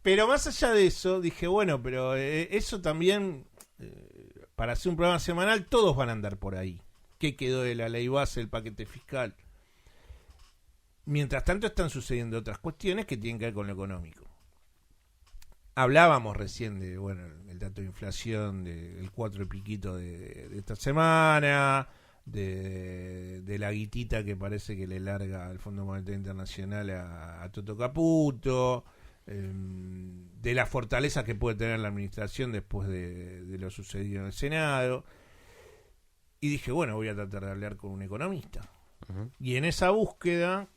Pero más allá de eso, dije, bueno, pero eso también, para hacer un programa semanal, todos van a andar por ahí. ¿Qué quedó de la ley base, el paquete fiscal? Mientras tanto están sucediendo otras cuestiones que tienen que ver con lo económico. Hablábamos recién de, bueno, el dato de inflación, del 4 y piquito de esta semana, de la guitita que parece que le larga el Fondo Monetario Internacional a Toto Caputo, de la fortaleza que puede tener la administración después de lo sucedido en el Senado. Y dije, bueno, voy a tratar de hablar con un economista. Uh-huh. Y en esa búsqueda,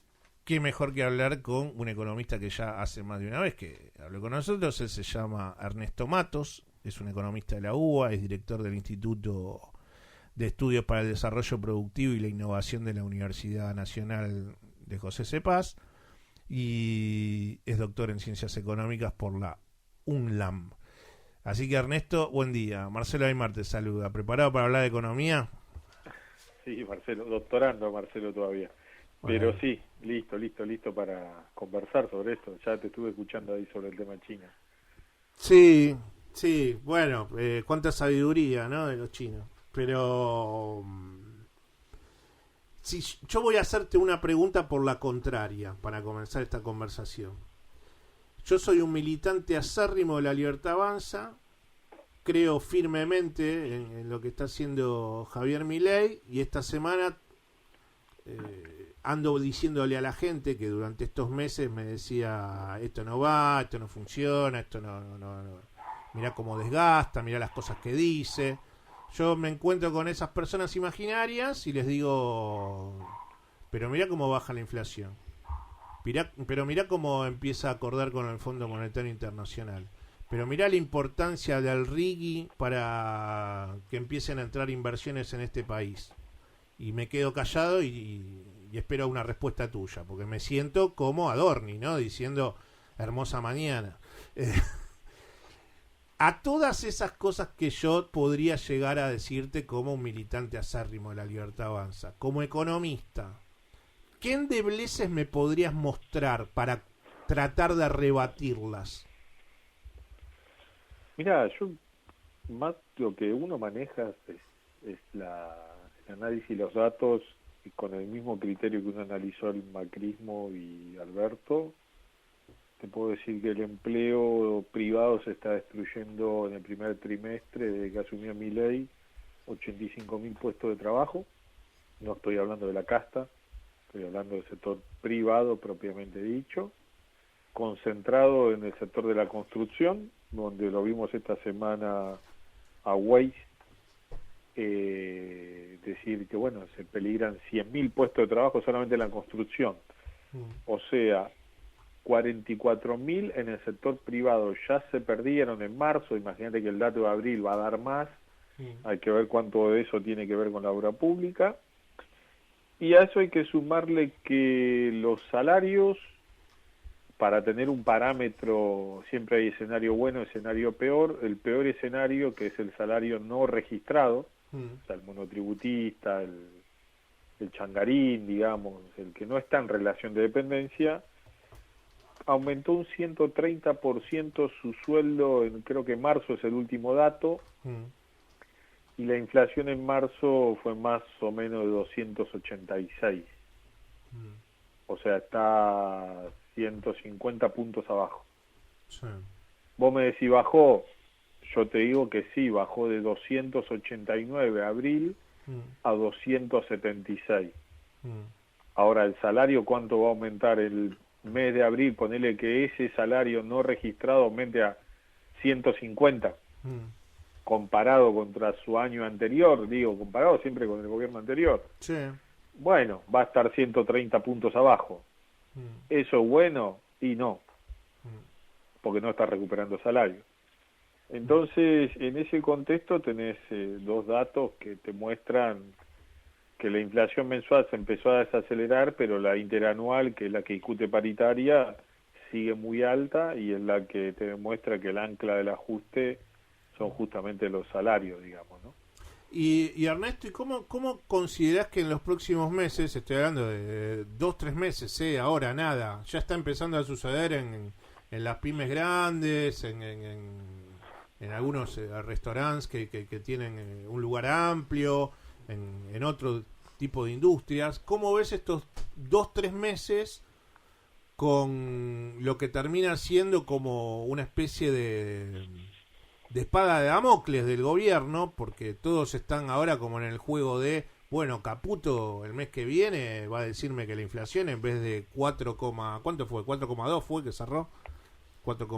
qué mejor que hablar con un economista que ya hace más de una vez que habló con nosotros. Él se llama Ernesto Matos, es un economista de la UBA, es director del Instituto de Estudios para el Desarrollo Productivo y la Innovación de la Universidad Nacional de José C. Paz, y es doctor en Ciencias Económicas por la UNLAM. Así que, Ernesto, buen día. Marcelo Aymar te saluda. ¿Preparado para hablar de economía? Sí, Marcelo, doctorando Marcelo todavía. Bueno. Pero sí, listo para conversar sobre esto. Ya te estuve escuchando ahí sobre el tema China. Sí, bueno, cuánta sabiduría, ¿no?, de los chinos. Pero si yo voy a hacerte una pregunta por la contraria para comenzar esta conversación. Yo soy un militante acérrimo de La Libertad Avanza, creo firmemente en lo que está haciendo Javier Milei, y esta semana ando diciéndole a la gente que durante estos meses me decía, esto no va, esto no funciona, esto no. Mirá cómo desgasta, mirá las cosas que dice. Yo me encuentro con esas personas imaginarias y les digo, pero mirá cómo baja la inflación. Pero mirá cómo empieza a acordar con el Fondo Monetario Internacional. Pero mirá la importancia del RIGI para que empiecen a entrar inversiones en este país. Y me quedo callado y espero una respuesta tuya, porque me siento como Adorni, ¿no?, diciendo, hermosa mañana. A todas esas cosas que yo podría llegar a decirte como un militante acérrimo de La Libertad Avanza, como economista, ¿qué endebleces me podrías mostrar para tratar de rebatirlas? Mira, yo más lo que uno maneja es el análisis de los datos, y con el mismo criterio que uno analizó el macrismo y Alberto. Te puedo decir que el empleo privado se está destruyendo en el primer trimestre desde que asumió Milei, 85.000 puestos de trabajo. No estoy hablando de la casta, estoy hablando del sector privado propiamente dicho, concentrado en el sector de la construcción, donde lo vimos esta semana a Waze decir que, bueno, se peligran 100.000 puestos de trabajo solamente en la construcción. O sea, 44.000 en el sector privado ya se perdieron en marzo. Imagínate que el dato de abril va a dar más. Hay que ver cuánto de eso tiene que ver con la obra pública. Y a eso hay que sumarle que los salarios, para tener un parámetro, siempre hay escenario bueno, escenario peor. El peor escenario, que es el salario no registrado, o sea, el monotributista, el changarín, digamos, el que no está en relación de dependencia, aumentó un 130% su sueldo, creo que marzo es el último dato, y la inflación en marzo fue más o menos de 286. O sea, está 150 puntos abajo. Sí. Vos me decís, ¿bajó? Yo te digo que sí, bajó de 289 abril a 276. Ahora, el salario, ¿cuánto va a aumentar el mes de abril? Ponele que ese salario no registrado aumente a 150. Comparado contra su año anterior, digo, comparado siempre con el gobierno anterior. Sí. Bueno, va a estar 130 puntos abajo. ¿Eso es bueno? Y no, porque no está recuperando salario. Entonces, en ese contexto tenés dos datos que te muestran que la inflación mensual se empezó a desacelerar, pero la interanual, que es la que discute paritaria, sigue muy alta, y es la que te demuestra que el ancla del ajuste son justamente los salarios, digamos, ¿no? Y Ernesto, ¿y cómo considerás que en los próximos meses, estoy hablando de 2-3 meses, ahora nada, ya está empezando a suceder en en las pymes grandes, en algunos restaurantes que tienen un lugar amplio, en otro tipo de industrias. ¿Cómo ves estos 2-3 meses con lo que termina siendo como una especie de espada de Damocles del gobierno? Porque todos están ahora como en el juego de, bueno, Caputo el mes que viene va a decirme que la inflación en vez de 4, ¿cuánto fue? 4,2 fue que cerró. 4,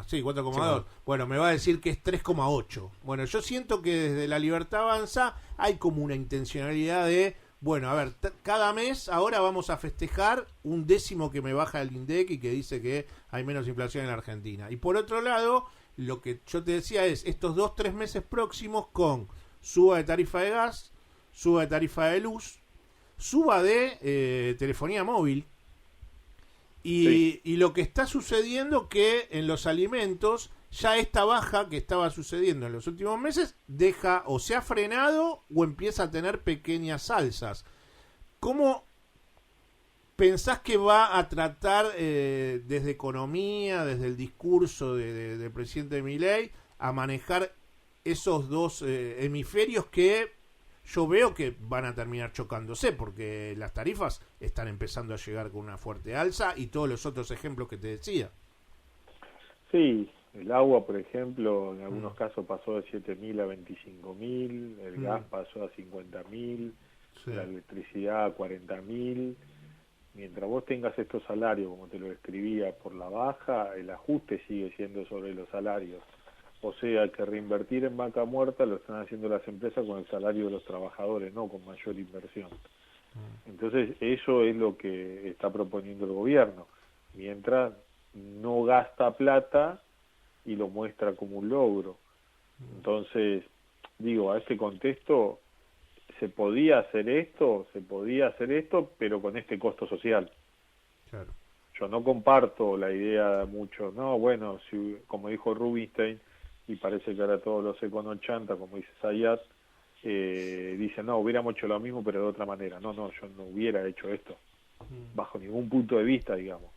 sí, 4,2. Bueno, me va a decir que es 3,8. Bueno, yo siento que desde La Libertad Avanza hay como una intencionalidad de, bueno, a ver, cada mes ahora vamos a festejar un décimo que me baja el INDEC y que dice que hay menos inflación en la Argentina. Y por otro lado, lo que yo te decía es estos 2-3 meses próximos con suba de tarifa de gas, suba de tarifa de luz, suba de telefonía móvil. Y lo que está sucediendo que en los alimentos ya esta baja que estaba sucediendo en los últimos meses deja o se ha frenado o empieza a tener pequeñas alzas. ¿Cómo pensás que va a tratar desde economía, desde el discurso del presidente Milei, a manejar esos dos hemisferios que yo veo que van a terminar chocándose, porque las tarifas están empezando a llegar con una fuerte alza y todos los otros ejemplos que te decía? Sí, el agua, por ejemplo, en algunos casos pasó de 7.000 a 25.000, el gas pasó a 50.000, la electricidad a 40.000. Mientras vos tengas estos salarios, como te lo describía, por la baja, el ajuste sigue siendo sobre los salarios. O sea, que reinvertir en vaca muerta lo están haciendo las empresas con el salario de los trabajadores, no con mayor inversión. Entonces, eso es lo que está proponiendo el gobierno. Mientras no gasta plata y lo muestra como un logro. Entonces, digo, a este contexto se podía hacer esto, pero con este costo social. Claro. Yo no comparto la idea de muchos, no, bueno, si, como dijo Rubinstein, y parece que ahora todos los Econ chanta, como dice Zayat, dicen, no, hubiéramos hecho lo mismo, pero de otra manera. No, yo no hubiera hecho esto, bajo ningún punto de vista, digamos.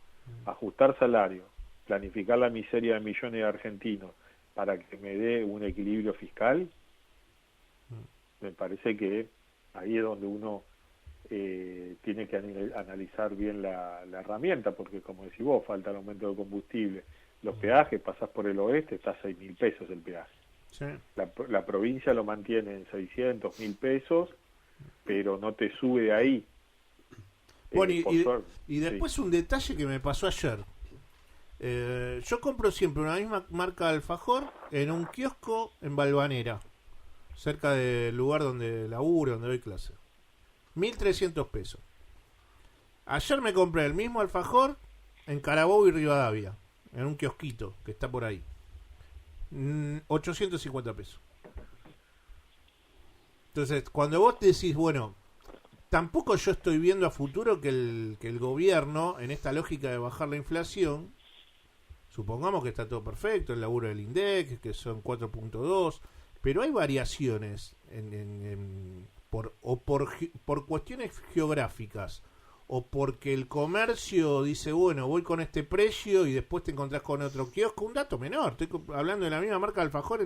Ajustar salario, planificar la miseria de millones de argentinos para que me dé un equilibrio fiscal, me parece que ahí es donde uno tiene que analizar bien la herramienta, porque como decís vos, falta el aumento de combustible. Los peajes, pasás por el oeste, está a 6.000 pesos el peaje. Sí. La provincia lo mantiene en 600, 1.000 pesos, pero no te sube de ahí. Bueno, y después un detalle que me pasó ayer. Yo compro siempre una misma marca de alfajor en un kiosco en Valvanera, cerca del lugar donde laburo, donde doy clase. 1.300 pesos. Ayer me compré el mismo alfajor en Carabobo y Rivadavia, en un kiosquito que está por ahí. 850 pesos. Entonces, cuando vos decís, bueno, tampoco yo estoy viendo a futuro que el gobierno, en esta lógica de bajar la inflación, supongamos que está todo perfecto, el laburo del INDEC, que son 4.2, pero hay variaciones por cuestiones geográficas, o porque el comercio dice, bueno, voy con este precio y después te encontrás con otro kiosco, un dato menor, estoy hablando de la misma marca de alfajor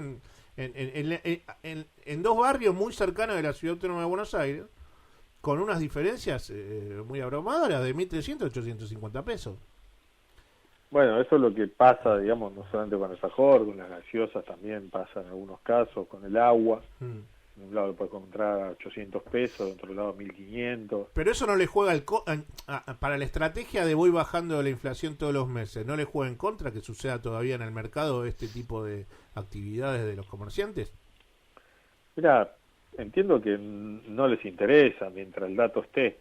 en dos barrios muy cercanos de la Ciudad Autónoma de Buenos Aires, con unas diferencias muy abrumadoras de 1.300 a 850 pesos. Bueno, eso es lo que pasa, digamos, no solamente con el alfajor, con las gaseosas también pasa en algunos casos, con el agua. En un lado lo puedes comprar a 800 pesos, en otro lado a 1.500. Pero eso no le juega para la estrategia de voy bajando la inflación todos los meses, ¿no le juega en contra que suceda todavía en el mercado este tipo de actividades de los comerciantes? Mira, entiendo que no les interesa mientras el dato esté.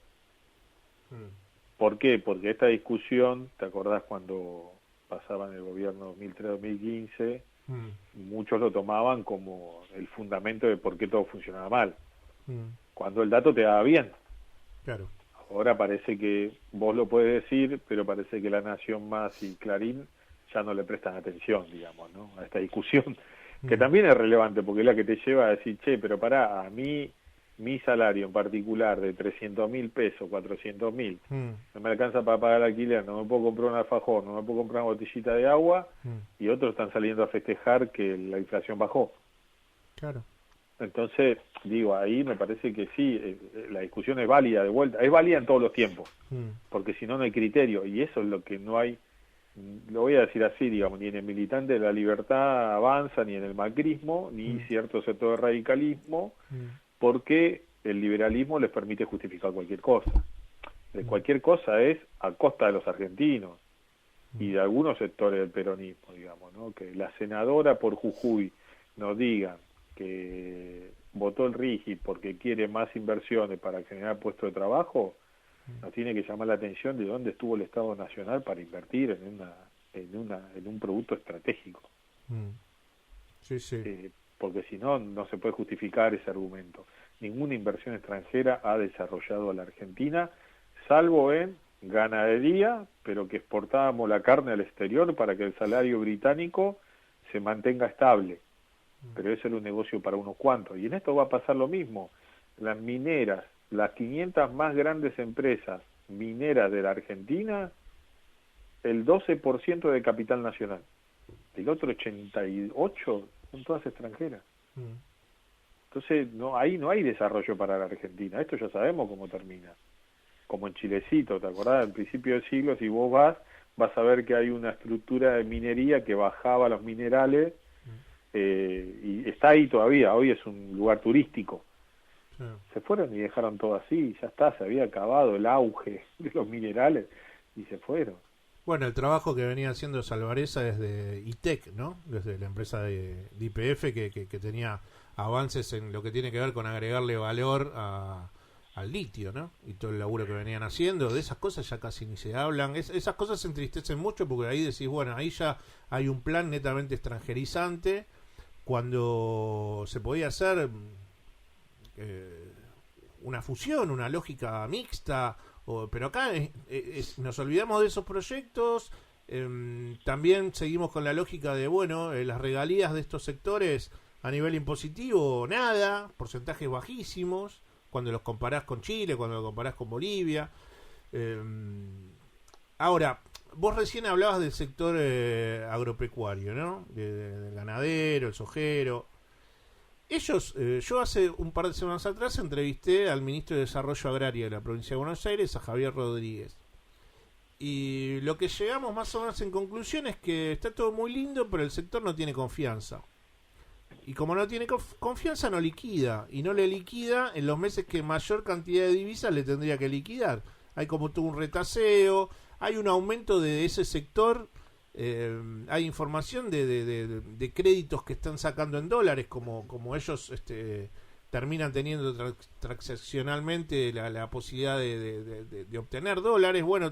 ¿Por qué? Porque esta discusión, ¿te acordás cuando pasaban el gobierno 2003-2015? Muchos lo tomaban como el fundamento de por qué todo funcionaba mal, cuando el dato te daba bien. Claro. Ahora parece que vos lo puedes decir, pero parece que La Nación Más y Clarín ya no le prestan atención, digamos, ¿no? A esta discusión, que también es relevante, porque es la que te lleva a decir, che, pero pará, a mí mi salario en particular de 300.000 pesos, 400.000, no me alcanza para pagar el alquiler, no me puedo comprar un alfajor, no me puedo comprar una botellita de agua, y otros están saliendo a festejar que la inflación bajó. Claro. Entonces, digo, ahí me parece que sí, la discusión es válida de vuelta, es válida en todos los tiempos, porque si no, no hay criterio, y eso es lo que no hay, lo voy a decir así, digamos, ni en el militante de la libertad avanza, ni en el macrismo, ni cierto sector de radicalismo, porque el liberalismo les permite justificar cualquier cosa. Cualquier cosa es a costa de los argentinos y de algunos sectores del peronismo, digamos, ¿no? Que la senadora por Jujuy nos diga que votó el RIGI porque quiere más inversiones para generar puestos de trabajo, nos tiene que llamar la atención de dónde estuvo el Estado Nacional para invertir en un producto estratégico. Sí. Porque si no, no se puede justificar ese argumento. Ninguna inversión extranjera ha desarrollado a la Argentina, salvo en ganadería, pero que exportábamos la carne al exterior para que el salario británico se mantenga estable. Pero ese era un negocio para unos cuantos. Y en esto va a pasar lo mismo. Las mineras, las 500 más grandes empresas mineras de la Argentina, el 12% de capital nacional. El otro 88% son todas extranjeras. Entonces, ahí no hay desarrollo para la Argentina. Esto ya sabemos cómo termina. Como en Chilecito, ¿te acordás? Al principio del siglo, si vos vas a ver que hay una estructura de minería que bajaba los minerales, y está ahí todavía. Hoy es un lugar turístico. Se fueron y dejaron todo así, ya está, se había acabado el auge de los minerales y se fueron. Bueno, el trabajo que venía haciendo Salvareza desde ITEC, ¿no? Desde la empresa de YPF que tenía avances en lo que tiene que ver con agregarle valor al litio, ¿no? Y todo el laburo que venían haciendo, de esas cosas ya casi ni se hablan. Esas cosas se entristecen mucho porque ahí decís, bueno, ahí ya hay un plan netamente extranjerizante, cuando se podía hacer una fusión, una lógica mixta, pero acá nos olvidamos de esos proyectos. También seguimos con la lógica de, bueno, las regalías de estos sectores a nivel impositivo, nada, porcentajes bajísimos, cuando los comparás con Chile, cuando los comparás con Bolivia. Ahora, vos recién hablabas del sector agropecuario, ¿no? Del ganadero, el sojero. Ellos, yo hace un par de semanas atrás entrevisté al ministro de Desarrollo Agrario de la provincia de Buenos Aires, a Javier Rodríguez. Y lo que llegamos más o menos en conclusión es que está todo muy lindo, pero el sector no tiene confianza. Y como no tiene confianza, no liquida. Y no le liquida en los meses que mayor cantidad de divisas le tendría que liquidar. Hay como todo un retaseo, hay un aumento de ese sector. Hay información de créditos que están sacando en dólares, como ellos terminan teniendo transaccionalmente la posibilidad de obtener dólares. Bueno,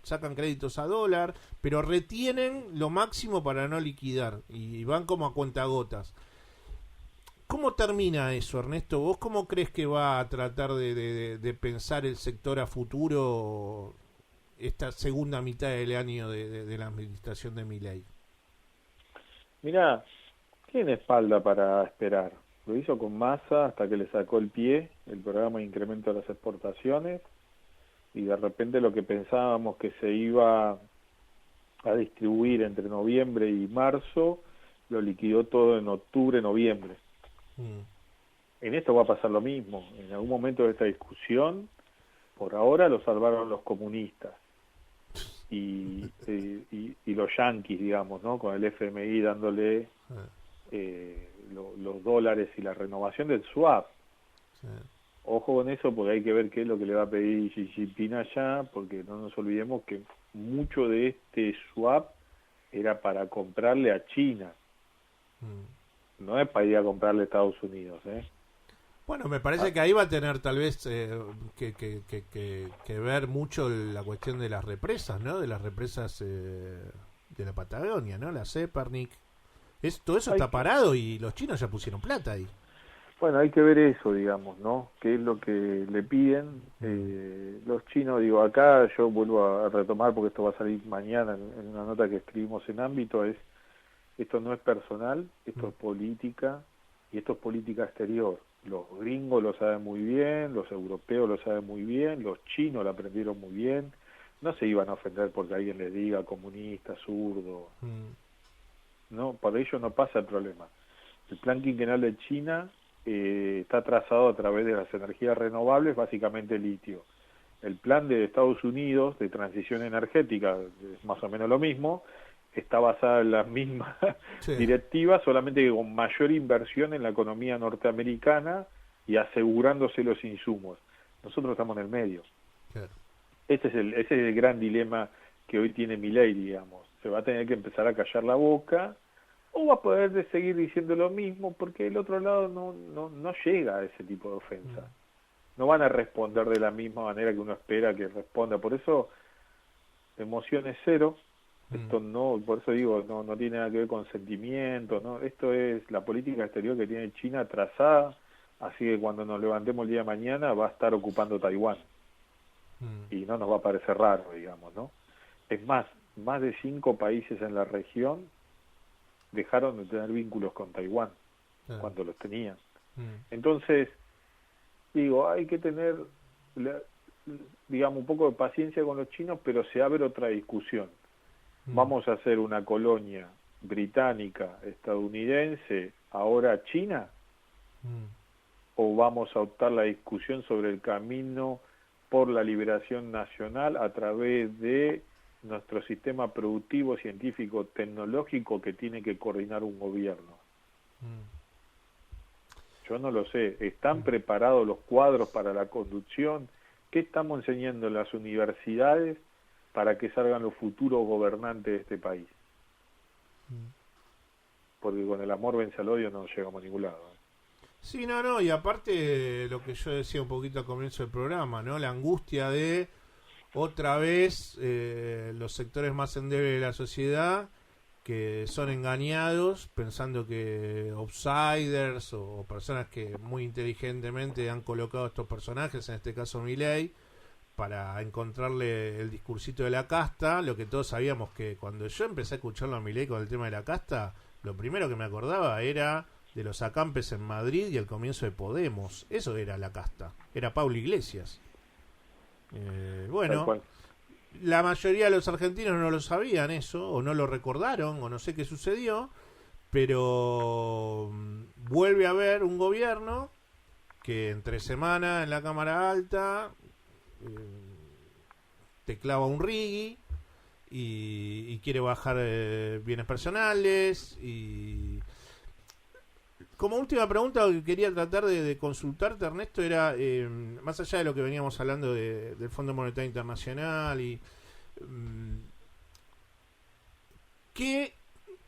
sacan créditos a dólar, pero retienen lo máximo para no liquidar y van como a cuentagotas. ¿Cómo termina eso, Ernesto? ¿Vos cómo crees que va a tratar de pensar el sector a futuro esta segunda mitad del año de la administración de Milei? Mirá, tiene espalda para esperar. Lo hizo con Massa hasta que le sacó el pie el programa de incremento de las exportaciones, y de repente lo que pensábamos que se iba a distribuir entre noviembre y marzo, lo liquidó todo en octubre, noviembre. En esto va a pasar lo mismo. En algún momento de esta discusión, por ahora lo salvaron los comunistas y los yanquis, digamos, ¿no? Con el FMI dándole los dólares y la renovación del swap. Ojo con eso, porque hay que ver qué es lo que le va a pedir Xi Jinping allá, porque no nos olvidemos que mucho de este swap era para comprarle a China. No es para ir a comprarle a Estados Unidos, Bueno, me parece que ahí va a tener tal vez que ver mucho la cuestión de las represas, ¿no? De las represas de la Patagonia, ¿no? La Zepernik. Todo eso está parado y los chinos ya pusieron plata ahí. Bueno, hay que ver eso, digamos, ¿no? ¿Qué es lo que le piden? Los chinos, digo, acá yo vuelvo a retomar, porque esto va a salir mañana en una nota que escribimos en Ámbito, esto no es personal, esto es política, y esto es política exterior. Los gringos lo saben muy bien, los europeos lo saben muy bien, los chinos lo aprendieron muy bien. No se iban a ofender porque alguien les diga comunista, zurdo. No, para ellos no pasa el problema. El plan quinquenal de China está trazado a través de las energías renovables, básicamente litio. El plan de Estados Unidos de transición energética es más o menos lo mismo, está basada en las mismas directivas, solamente que con mayor inversión en la economía norteamericana y asegurándose los insumos. Nosotros estamos en el medio. Claro. Ese es el gran dilema que hoy tiene Milei, digamos. Se va a tener que empezar a callar la boca o va a poder seguir diciendo lo mismo porque el otro lado no llega a ese tipo de ofensa. No van a responder de la misma manera que uno espera que responda. Por eso, emociones cero. Esto no, por eso digo, no tiene nada que ver con sentimientos, ¿no? Esto es la política exterior que tiene China trazada, así que cuando nos levantemos el día de mañana va a estar ocupando Taiwán. Y no nos va a parecer raro, digamos, ¿no? Es más de 5 países en la región dejaron de tener vínculos con Taiwán cuando los tenían. Entonces, digo, hay que tener, digamos, un poco de paciencia con los chinos, pero se abre otra discusión. ¿Vamos a hacer una colonia británica, estadounidense, ahora China? ¿O vamos a optar la discusión sobre el camino por la liberación nacional a través de nuestro sistema productivo, científico, tecnológico que tiene que coordinar un gobierno? Yo no lo sé. ¿Están preparados los cuadros para la conducción? ¿Qué estamos enseñando en las universidades para que salgan los futuros gobernantes de este país? Porque con el amor vence al odio no llegamos a ningún lado. Sí, no, y aparte lo que yo decía un poquito al comienzo del programa, ¿no? La angustia de otra vez los sectores más endebles de la sociedad que son engañados pensando que outsiders o personas que muy inteligentemente han colocado a estos personajes, en este caso Milei, para encontrarle el discursito de la casta. Lo que todos sabíamos, que cuando yo empecé a escucharlo a Milei con el tema de la casta, lo primero que me acordaba era de los acampes en Madrid y el comienzo de Podemos. Eso era la casta, era Pablo Iglesias. Bueno, la mayoría de los argentinos no lo sabían eso, o no lo recordaron, o no sé qué sucedió, pero vuelve a haber un gobierno que entre semana en la Cámara Alta te clava un rigui y quiere bajar bienes personales. Y como última pregunta que quería tratar de consultarte, Ernesto, era más allá de lo que veníamos hablando del Fondo Monetario Internacional y ¿qué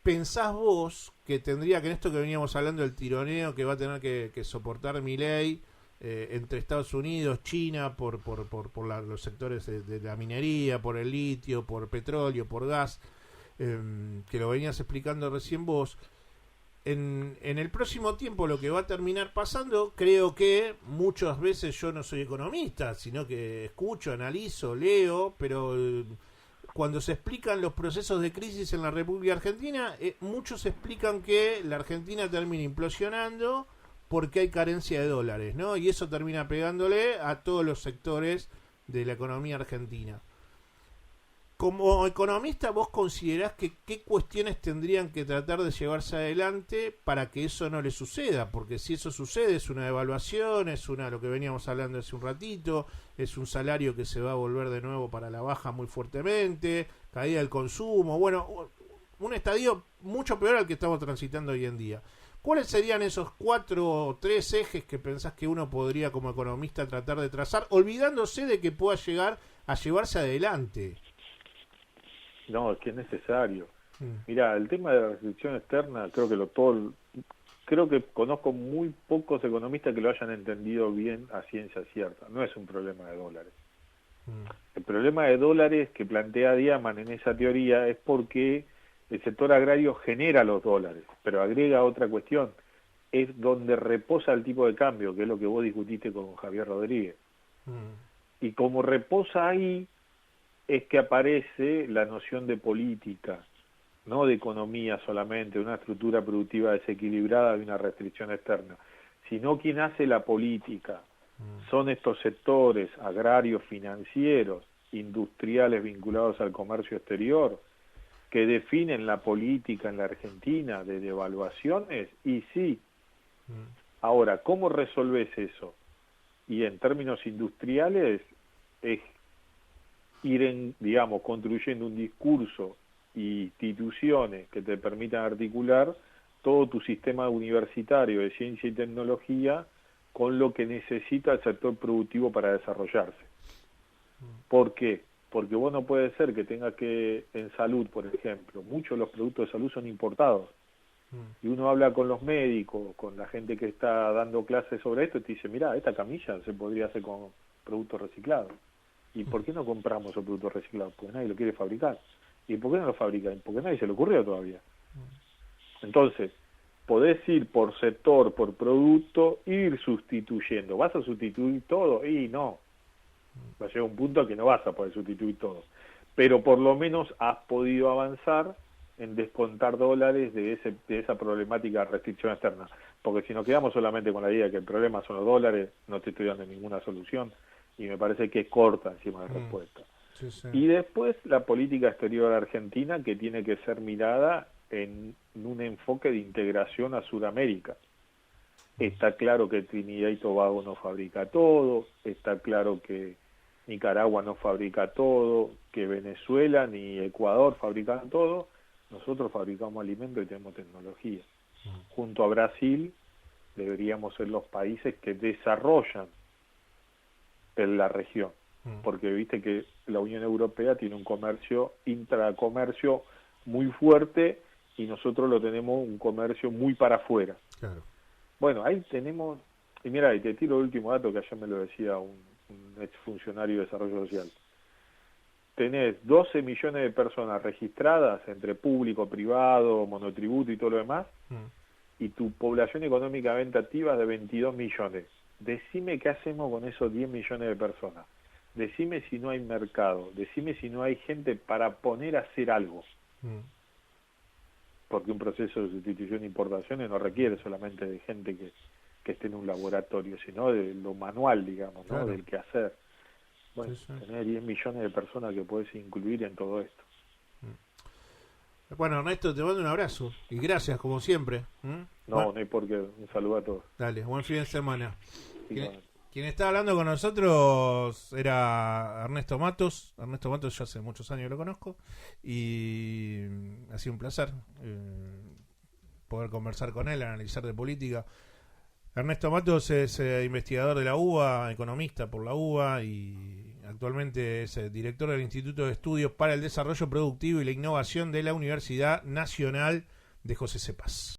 pensás vos que tendría que, en esto que veníamos hablando del tironeo que va a tener que soportar Milei entre Estados Unidos, China, por los sectores de la minería, por el litio, por petróleo, por gas, que lo venías explicando recién vos? En el próximo tiempo lo que va a terminar pasando, creo que muchas veces, yo no soy economista, sino que escucho, analizo, leo, pero cuando se explican los procesos de crisis en la República Argentina, muchos explican que la Argentina termina implosionando porque hay carencia de dólares, ¿no? Y eso termina pegándole a todos los sectores de la economía argentina. Como economista, ¿vos considerás que qué cuestiones tendrían que tratar de llevarse adelante para que eso no le suceda? Porque si eso sucede, es una devaluación, es lo que veníamos hablando hace un ratito, es un salario que se va a volver de nuevo para la baja muy fuertemente, caída del consumo, bueno, un estadio mucho peor al que estamos transitando hoy en día. ¿Cuáles serían esos 4 o 3 ejes que pensás que uno podría como economista tratar de trazar, olvidándose de que pueda llegar a llevarse adelante? No, es que es necesario. Mira, el tema de la restricción externa, creo que conozco muy pocos economistas que lo hayan entendido bien a ciencia cierta. No es un problema de dólares. El problema de dólares que plantea Diaman en esa teoría es porque el sector agrario genera los dólares, pero agrega otra cuestión, es donde reposa el tipo de cambio, que es lo que vos discutiste con Javier Rodríguez. Y como reposa ahí, es que aparece la noción de política, no de economía solamente, una estructura productiva desequilibrada y una restricción externa. sino quien hace la política. Son estos sectores agrarios, financieros, industriales vinculados al comercio exterior, que definen la política en la Argentina de devaluaciones, y sí. Ahora, ¿cómo resolvés eso? Y en términos industriales es ir, digamos, construyendo un discurso y instituciones que te permitan articular todo tu sistema universitario de ciencia y tecnología con lo que necesita el sector productivo para desarrollarse. ¿Por qué? Porque vos no puede ser que tengas que, en salud, por ejemplo, muchos de los productos de salud son importados. Y uno habla con los médicos, con la gente que está dando clases sobre esto, y te dice, mirá, esta camilla se podría hacer con productos reciclados. ¿Y por qué no compramos esos productos reciclados? Porque nadie lo quiere fabricar. ¿Y por qué no lo fabrican? Porque nadie se le ocurrió todavía. Entonces, podés ir por sector, por producto, ir sustituyendo. ¿Vas a sustituir todo? Y no. Va a llegar un punto a que no vas a poder sustituir todo. Pero por lo menos has podido avanzar en descontar dólares de esa problemática de restricción externa. Porque si nos quedamos solamente con la idea de que el problema son los dólares, no te estoy dando ninguna solución, y me parece que es corta encima de respuesta. Sí, sí. Y después la política exterior argentina, que tiene que ser mirada en un enfoque de integración a Sudamérica. Está claro que Trinidad y Tobago no fabrica todo, está claro que Nicaragua no fabrica todo, que Venezuela ni Ecuador fabrican todo. Nosotros fabricamos alimentos y tenemos tecnología. Junto a Brasil deberíamos ser los países que desarrollan en la región, porque viste que la Unión Europea tiene un comercio, intracomercio muy fuerte, y nosotros lo tenemos un comercio muy para afuera. Claro. Bueno, ahí tenemos, y mira, y te tiro el último dato que ayer me lo decía un exfuncionario de Desarrollo Social. Tenés 12 millones de personas registradas entre público, privado, monotributo y todo lo demás, y tu población económicamente activa es de 22 millones. Decime qué hacemos con esos 10 millones de personas. Decime si no hay mercado. Decime si no hay gente para poner a hacer algo. Porque un proceso de sustitución e importaciones no requiere solamente de gente que esté en un laboratorio, sino de lo manual, digamos, ¿no? Claro. Del quehacer. Bueno, sí, sí. Tener 10 millones de personas que puedes incluir en todo esto. Bueno, Ernesto, te mando un abrazo y gracias, como siempre. No, bueno, no hay por qué. Un saludo a todos. Dale, buen fin de semana. Quien está hablando con nosotros era Ernesto Matos. Ernesto Matos ya hace muchos años lo conozco y ha sido un placer poder conversar con él, analizar de política. Ernesto Matos es investigador de la UBA, economista por la UBA, y actualmente es director del Instituto de Estudios para el Desarrollo Productivo y la Innovación de la Universidad Nacional de José C. Paz.